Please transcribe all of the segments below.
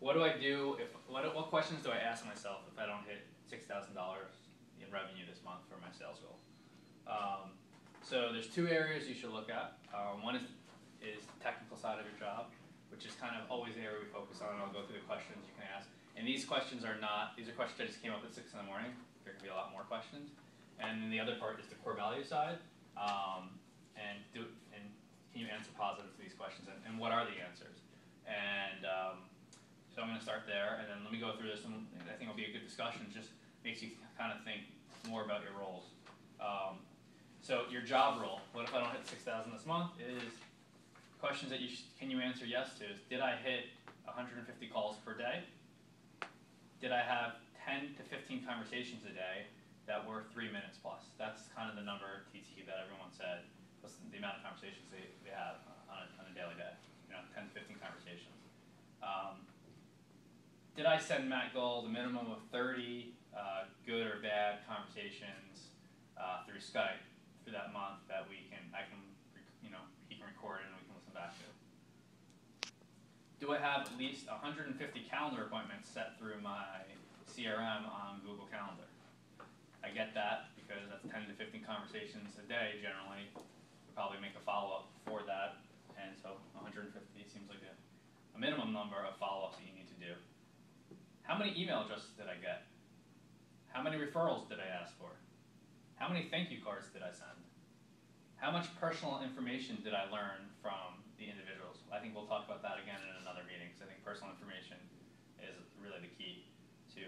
what do I do if, what questions do I ask myself if I don't hit $6,000 in revenue this month for my sales goal? So there's two areas you should look at. One is the technical side of your job, which is kind of always the area we focus on. I'll go through the questions you can ask. And these questions are not, these are questions that just came up at 6 in the morning. There can be a lot more questions. And then the other part is the core value side. And can you answer positive to these questions? And what are the answers? And so I'm going to start there. And then let me go through this. And I think it'll be a good discussion. It just makes you kind of think more about your roles. So your job role, what if I don't hit 6,000 this month, is questions that can you answer yes to is, did I hit 150 calls per day? Did I have 10 to 15 conversations a day that were 3 minutes plus? That's kind of the number TT that everyone said, plus the amount of conversations they have on a daily day, 10 to 15 conversations. Did I send Matt Gold a minimum of 30 good or bad conversations through Skype through that month that he can record and we can listen back to? Do I have at least 150 calendar appointments set through my CRM on Google Calendar? I get that because that's 10 to 15 conversations a day generally. We'll probably make a follow-up for that, and so 150 seems like a minimum number of follow-ups that you need to do. How many email addresses did I get? How many referrals did I ask for? How many thank you cards did I send? How much personal information did I learn from the individuals? I think we'll talk about that again in another meeting, because I think personal information is really the key to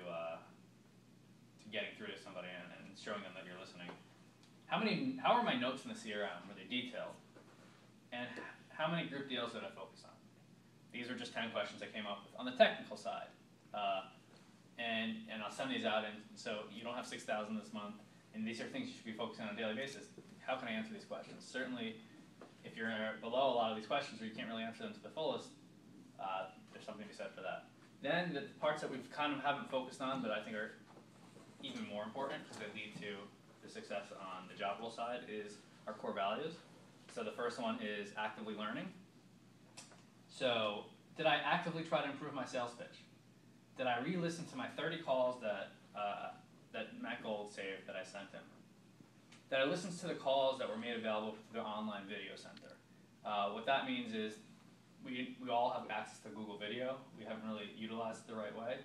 getting through to somebody and showing them that you're listening. How are my notes in the CRM? Were they detailed? And how many group deals did I focus on? These are just 10 questions I came up with on the technical side. And I'll send these out, and so you don't have 6,000 this month, and these are things you should be focusing on a daily basis. How can I answer these questions? Certainly, if you're below a lot of these questions or you can't really answer them to the fullest, there's something to be said for that. Then the parts that we've kind of haven't focused on, but I think are even more important because they lead to the success on the job role side, is our core values. So the first one is actively learning. So did I actively try to improve my sales pitch? Did I re-listen to my 30 calls that Matt Gold saved that I sent him? Did I listen to the calls that were made available to the online video center? What that means is we all have access to Google Video. We haven't really utilized it the right way.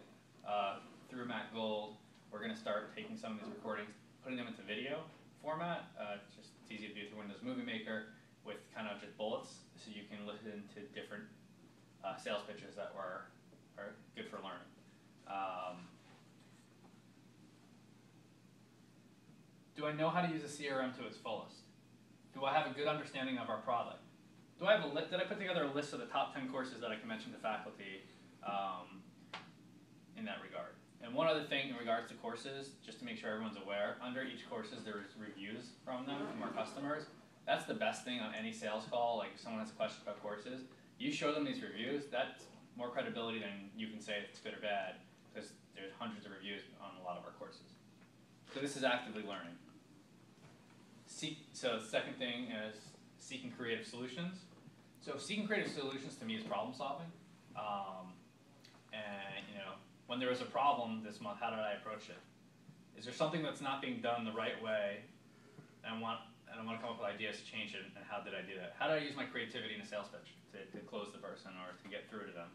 Through Matt Gold, we're going to start taking some of these recordings, putting them into video format. It's easy to do through Windows Movie Maker with kind of just bullets, so you can listen to different sales pitches that are good for learning. Do I know how to use a CRM to its fullest? Do I have a good understanding of our product? Did I put together a list of the top 10 courses that I can mention to faculty in that regard? And one other thing in regards to courses, just to make sure everyone's aware, under each courses there's reviews from them, from our customers. That's the best thing on any sales call. Like if someone has a question about courses, you show them these reviews, that's more credibility than you can say if it's good or bad, because there's hundreds of reviews on a lot of our courses. So this is actively learning. So the second thing is seeking creative solutions. So seeking creative solutions to me is problem solving. When there was a problem this month, how did I approach it? Is there something that's not being done the right way, and I want to come up with ideas to change it, and how did I do that? How did I use my creativity in a sales pitch to close the person or to get through to them?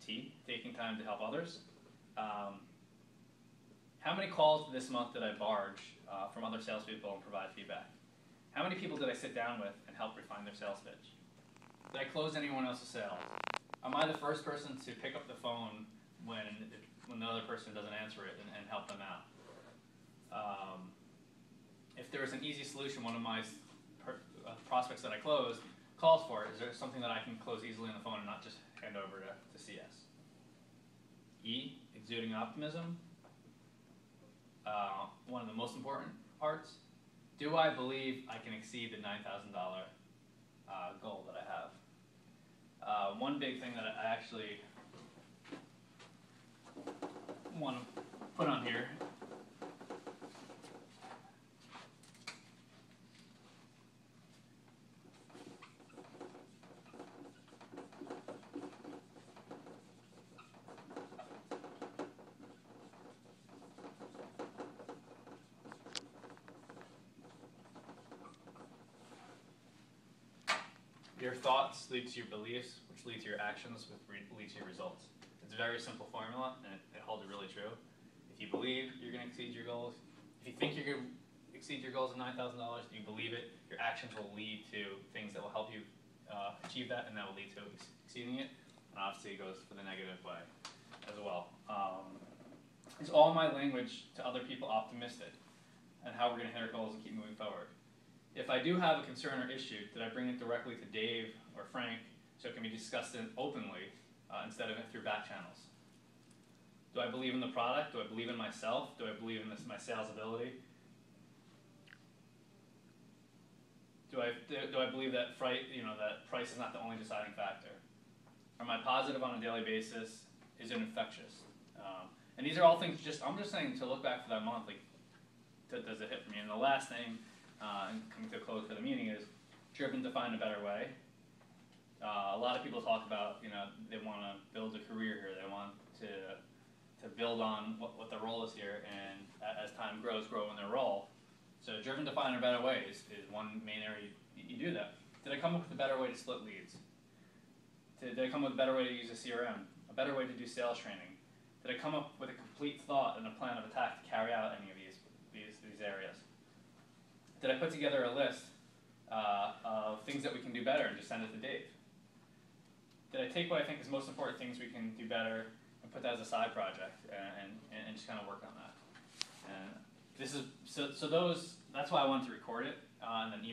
T, taking time to help others. How many calls this month did I barge from other salespeople and provide feedback? How many people did I sit down with and help refine their sales pitch? Did I close anyone else's sales? Am I the first person to pick up the phone when the other person doesn't answer it and help them out? If there was an easy solution one of my prospects that I closed calls for, is there something that I can close easily on the phone and not just hand over to CS? E, exuding optimism. One of the most important parts. Do I believe I can exceed the $9,000 goal that I have? One big thing that I actually want to put on here Your thoughts lead to your beliefs, which lead to your actions, which lead to your results. It's a very simple formula, and it holds really true. If you believe you're going to exceed your goals, if you think you're going to exceed your goals of $9,000, you believe it, your actions will lead to things that will help you achieve that, and that will lead to exceeding it. And obviously it goes for the negative way as well. Is all my language to other people optimistic and how we're going to hit our goals and keep moving forward? If I do have a concern or issue, did I bring it directly to Dave or Frank so it can be discussed openly instead of through back channels? Do I believe in the product? Do I believe in myself? Do I believe in my sales ability? Do I believe that that price is not the only deciding factor? Am I positive on a daily basis? Is it infectious? And these are all things. I'm just saying to look back for that month. Like, does it hit for me? And the last thing, and coming to a close for the meeting, is driven to find a better way. A lot of people talk about they want to build a career here. They want to build on what their role is here, and as time grows, grow in their role. So driven to find a better way is one main area you do that. Did I come up with a better way to split leads? Did I come up with a better way to use a CRM? A better way to do sales training? Did I come up with a complete thought and a plan of attack to carry out any of these areas? Did I put together a list of things that we can do better and just send it to Dave? Did I take what I think is most important things we can do better and put that as a side project and just kind of work on that? And this is so those. That's why I wanted to record it and then email